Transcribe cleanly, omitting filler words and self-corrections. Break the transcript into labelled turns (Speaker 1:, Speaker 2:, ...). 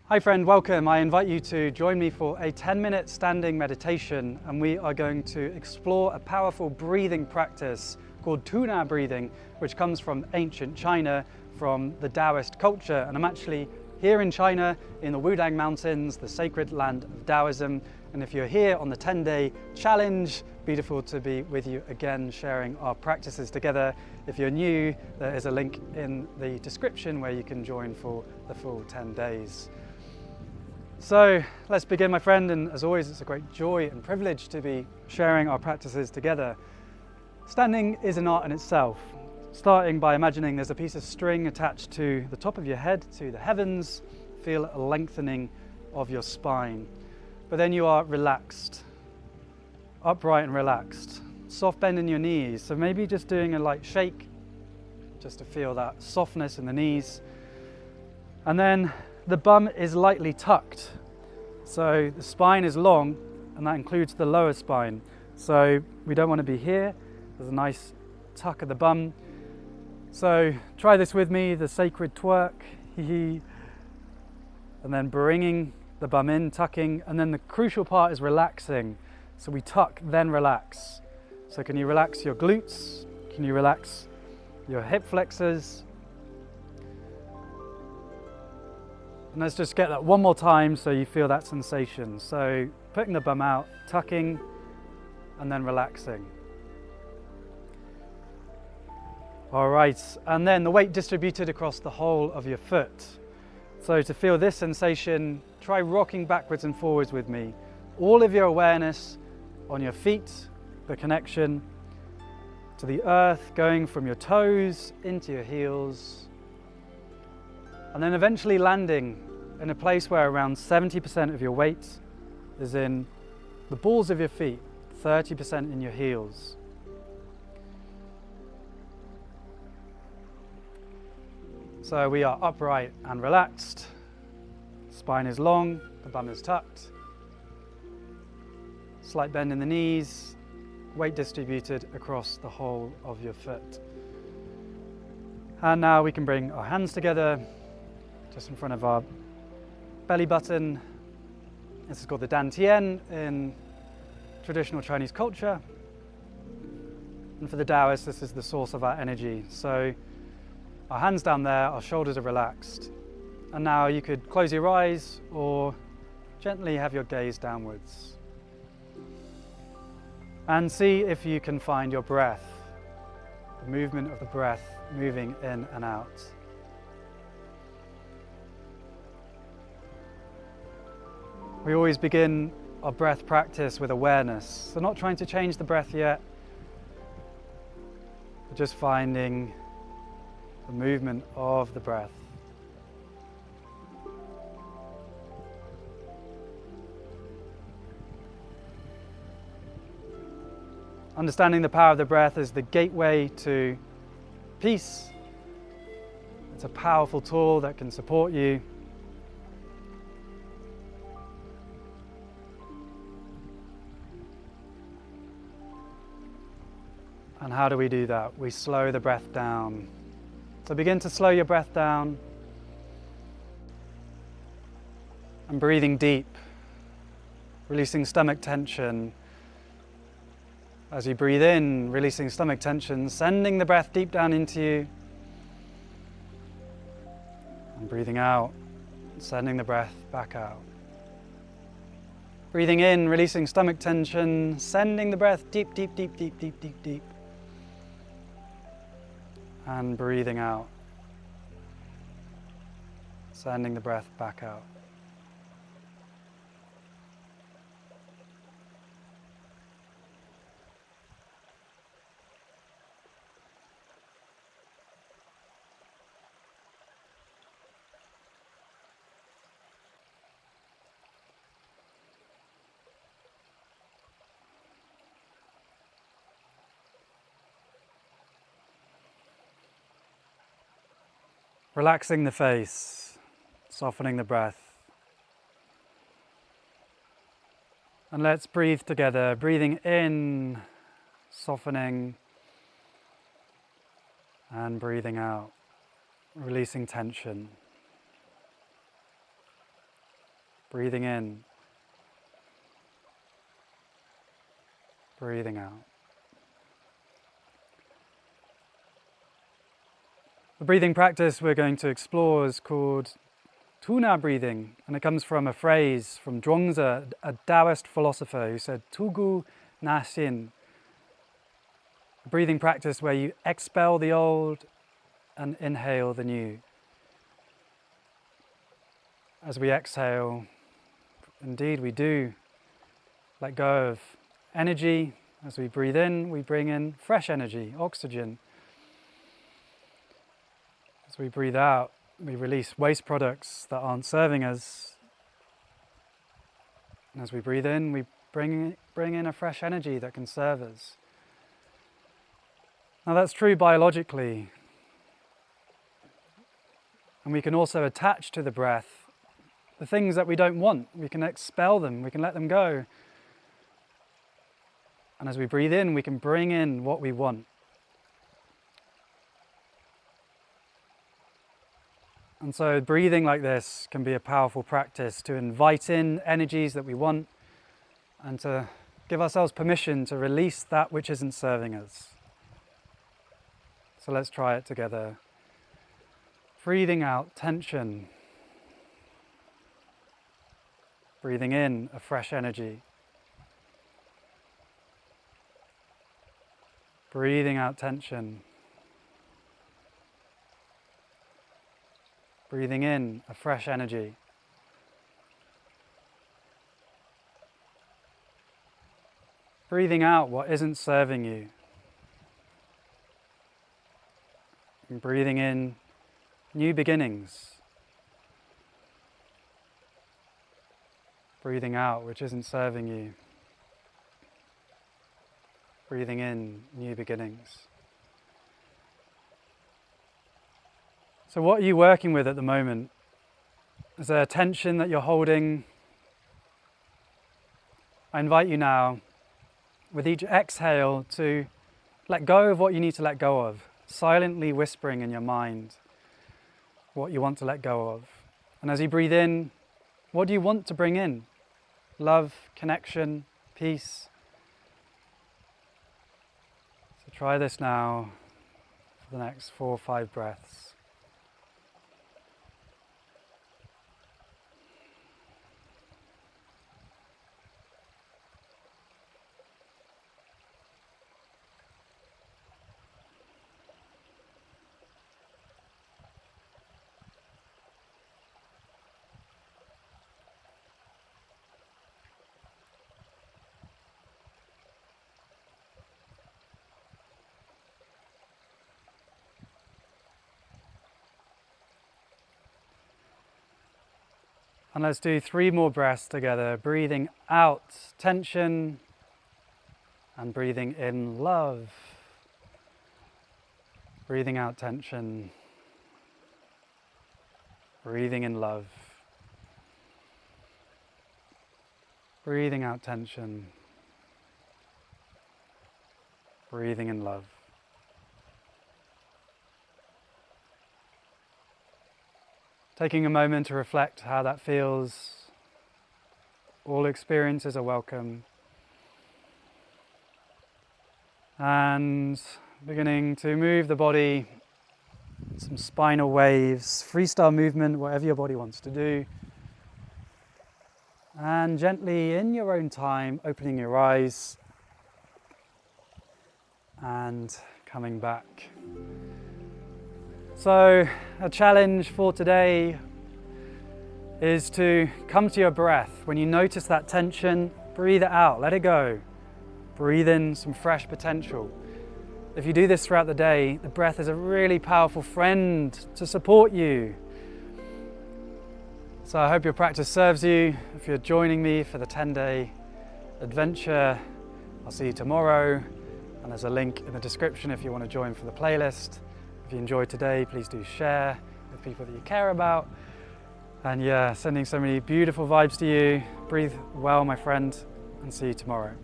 Speaker 1: Hi friend, welcome. I invite you to join me for a 10-minute standing meditation, and we are going to explore a powerful breathing practice called tuna breathing, which comes from ancient China, from the Taoist culture. And I'm actually here in China in the Wudang Mountains, the sacred land of Taoism. And if you're here on the 10-day challenge, beautiful to be with you again, sharing our practices together. If you're new, there is a link in the description where you can join for the full 10 days. So let's begin, my friend, and as always it's a great joy and privilege to be sharing our practices together. Standing is an art in itself, starting by imagining there's a piece of string attached to the top of your head, to the heavens. Feel a lengthening of your spine, but then you are relaxed, upright and relaxed, soft bend in your knees, so maybe just doing a light shake just to feel that softness in the knees. And then the bum is lightly tucked, so the spine is long, and that includes the lower spine. So we don't want to be here. There's a nice tuck of the bum. So try this with me, the sacred twerk, and then bringing the bum in, tucking, and then the crucial part is relaxing. So we tuck, then relax. So can you relax your glutes? Can you relax your hip flexors? And let's just get that one more time so you feel that sensation. So putting the bum out, tucking, and then relaxing. All right, and then the weight distributed across the whole of your foot. So to feel this sensation, try rocking backwards and forwards with me. All of your awareness on your feet, the connection to the earth, going from your toes into your heels, and then eventually landing in a place where around 70% of your weight is in the balls of your feet, 30% in your heels. So we are upright and relaxed, spine is long, the bum is tucked, slight bend in the knees, weight distributed across the whole of your foot. And now we can bring our hands together just in front of our belly button. This is called the dantian in traditional Chinese culture. And for the Taoists, this is the source of our energy. So our hands down there, our shoulders are relaxed. And now you could close your eyes or gently have your gaze downwards. And see if you can find your breath, the movement of the breath moving in and out. We always begin our breath practice with awareness. So not trying to change the breath yet, but just finding the movement of the breath. Understanding the power of the breath is the gateway to peace. It's a powerful tool that can support you. And how do we do that? We slow the breath down. So begin to slow your breath down and breathing deep, releasing stomach tension. As you breathe in, releasing stomach tension, sending the breath deep down into you. And breathing out, sending the breath back out. Breathing in, releasing stomach tension, sending the breath deep, deep, deep, deep, deep, deep, deep. And breathing out, sending the breath back out. Relaxing the face, softening the breath. And let's breathe together, breathing in, softening, and breathing out, releasing tension. Breathing in. Breathing out. The breathing practice we're going to explore is called Tuna breathing, and it comes from a phrase from Zhuangzi, a Taoist philosopher, who said, Tugu na xin. A breathing practice where you expel the old and inhale the new. As we exhale, indeed we do let go of energy. As we breathe in, we bring in fresh energy, oxygen. As we breathe out, we release waste products that aren't serving us. And as we breathe in, we bring in a fresh energy that can serve us. Now that's true biologically. And we can also attach to the breath the things that we don't want. We can expel them, we can let them go. And as we breathe in, we can bring in what we want. And so breathing like this can be a powerful practice to invite in energies that we want and to give ourselves permission to release that which isn't serving us. So let's try it together. Breathing out tension. Breathing in a fresh energy. Breathing out tension. Breathing in a fresh energy. Breathing out what isn't serving you. And breathing in new beginnings. Breathing out which isn't serving you. Breathing in new beginnings. So what are you working with at the moment? Is there a tension that you're holding? I invite you now, with each exhale, to let go of what you need to let go of, silently whispering in your mind what you want to let go of. And as you breathe in, what do you want to bring in? Love, connection, peace. So try this now for the next 4 or 5 breaths. And let's do 3 more breaths together, breathing out tension and breathing in love. Breathing out tension, breathing in love. Breathing out tension, breathing in love. Taking a moment to reflect how that feels. All experiences are welcome. And beginning to move the body, some spinal waves, freestyle movement, whatever your body wants to do. And gently, in your own time, opening your eyes and coming back. So, a challenge for today is to come to your breath. When you notice that tension, breathe it out, let it go. Breathe in some fresh potential. If you do this throughout the day, the breath is a really powerful friend to support you. So I hope your practice serves you. If you're joining me for the 10-day adventure, I'll see you tomorrow. And there's a link in the description if you want to join for the playlist. If you enjoyed today, please do share with people that you care about. And yeah, sending so many beautiful vibes to you. Breathe well, my friend, and see you tomorrow.